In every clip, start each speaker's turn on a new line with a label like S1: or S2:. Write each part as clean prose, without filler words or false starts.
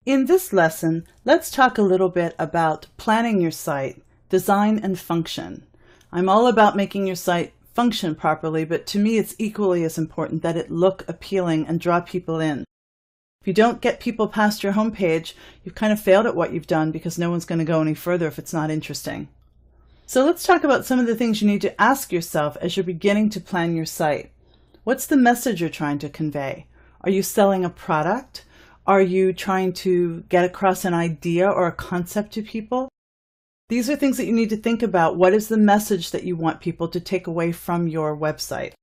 S1: In this lesson, let's talk a little bit about planning your site, design and function. I'm all about making your site function properly, but to me it's equally as important that it look appealing and draw people in. If you don't get people past your homepage, you've kind of failed at what you've done because no one's going to go any further if it's not interesting. So let's talk about some of the things you need to ask yourself as you're beginning to plan your site. What's the message you're trying to convey? Are you selling a product? Are you trying to get across an idea or a concept to people? These are things that you need to think about. What is the message that you want people to take away from your website?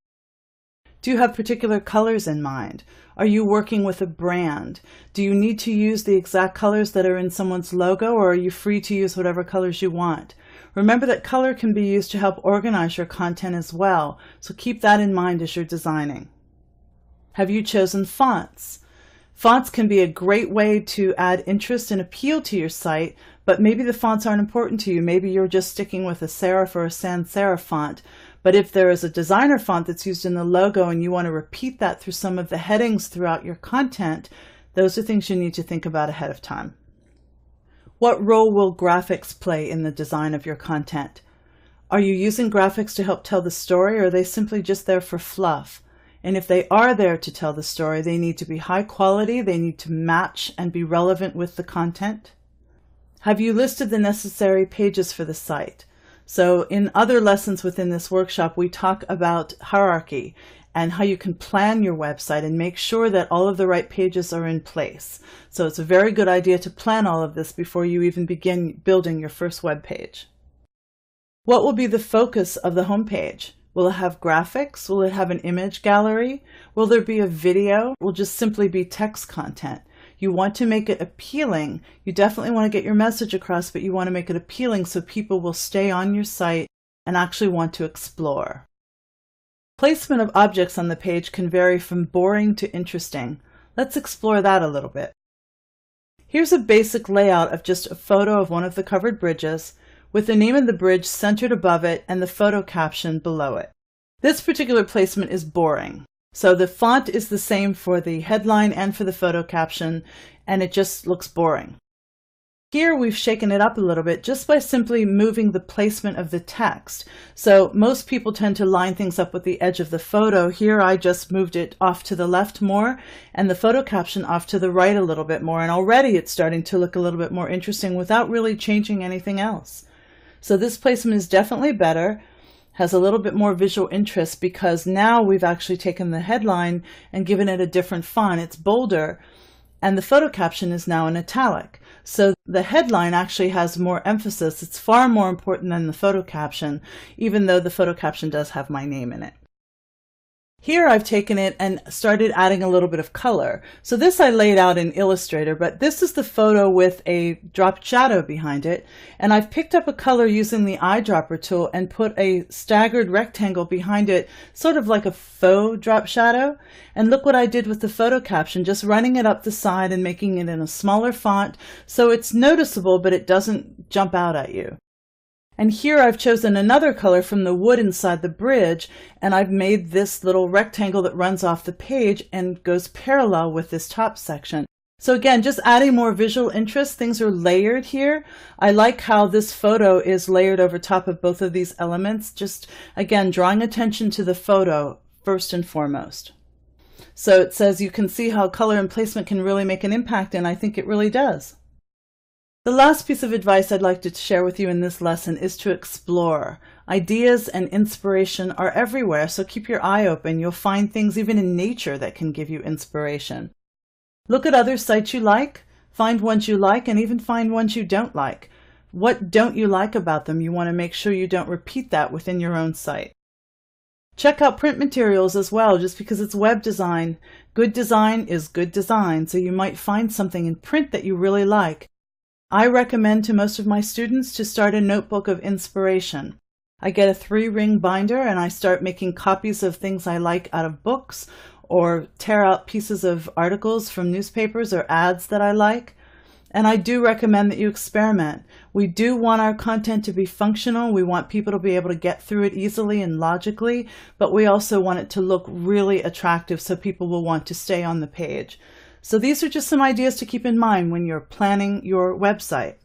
S1: Do you have particular colors in mind? Are you working with a brand? Do you need to use the exact colors that are in someone's logo, or are you free to use whatever colors you want? Remember that color can be used to help organize your content as well, so keep that in mind as you're designing. Have you chosen fonts? Fonts can be a great way to add interest and appeal to your site, but maybe the fonts aren't important to you. Maybe you're just sticking with a serif or a sans serif font. But if there is a designer font that's used in the logo and you want to repeat that through some of the headings throughout your content, those are things you need to think about ahead of time. What role will graphics play in the design of your content? Are you using graphics to help tell the story, or are they simply just there for fluff? And if they are there to tell the story, they need to be high quality, they need to match and be relevant with the content. Have you listed the necessary pages for the site? So in other lessons within this workshop, we talk about hierarchy and how you can plan your website and make sure that all of the right pages are in place. So it's a very good idea to plan all of this before you even begin building your first web page. What will be the focus of the homepage? Will it have graphics? Will it have an image gallery? Will there be a video? Will just simply be text content? You want to make it appealing. You definitely want to get your message across, but you want to make it appealing so people will stay on your site and actually want to explore. Placement of objects on the page can vary from boring to interesting. Let's explore that a little bit. Here's a basic layout of just a photo of one of the covered bridges, with the name of the bridge centered above it and the photo caption below it. This particular placement is boring. So the font is the same for the headline and for the photo caption, and it just looks boring. Here we've shaken it up a little bit just by simply moving the placement of the text. So most people tend to line things up with the edge of the photo. Here I just moved it off to the left more and the photo caption off to the right a little bit more, and already it's starting to look a little bit more interesting without really changing anything else. So this placement is definitely better, has a little bit more visual interest because now we've actually taken the headline and given it a different font. It's bolder, and the photo caption is now in italic. So the headline actually has more emphasis. It's far more important than the photo caption, even though the photo caption does have my name in it. Here I've taken it and started adding a little bit of color. So this I laid out in Illustrator, but this is the photo with a dropped shadow behind it. And I've picked up a color using the eyedropper tool and put a staggered rectangle behind it, sort of like a faux drop shadow. And look what I did with the photo caption, just running it up the side and making it in a smaller font so it's noticeable, but it doesn't jump out at you. And here I've chosen another color from the wood inside the bridge, and I've made this little rectangle that runs off the page and goes parallel with this top section. So again, just adding more visual interest. Things are layered here. I like how this photo is layered over top of both of these elements. Just again, drawing attention to the photo first and foremost. So it says you can see how color and placement can really make an impact, and I think it really does. The last piece of advice I'd like to share with you in this lesson is to explore. Ideas and inspiration are everywhere, so keep your eye open. You'll find things even in nature that can give you inspiration. Look at other sites you like, find ones you like, and even find ones you don't like. What don't you like about them? You want to make sure you don't repeat that within your own site. Check out print materials as well. Just because it's web design, good design is good design, so you might find something in print that you really like. I recommend to most of my students to start a notebook of inspiration. I get a 3-ring binder and I start making copies of things I like out of books, or tear out pieces of articles from newspapers or ads that I like. And I do recommend that you experiment. We do want our content to be functional. We want people to be able to get through it easily and logically, but we also want it to look really attractive so people will want to stay on the page. So these are just some ideas to keep in mind when you're planning your website.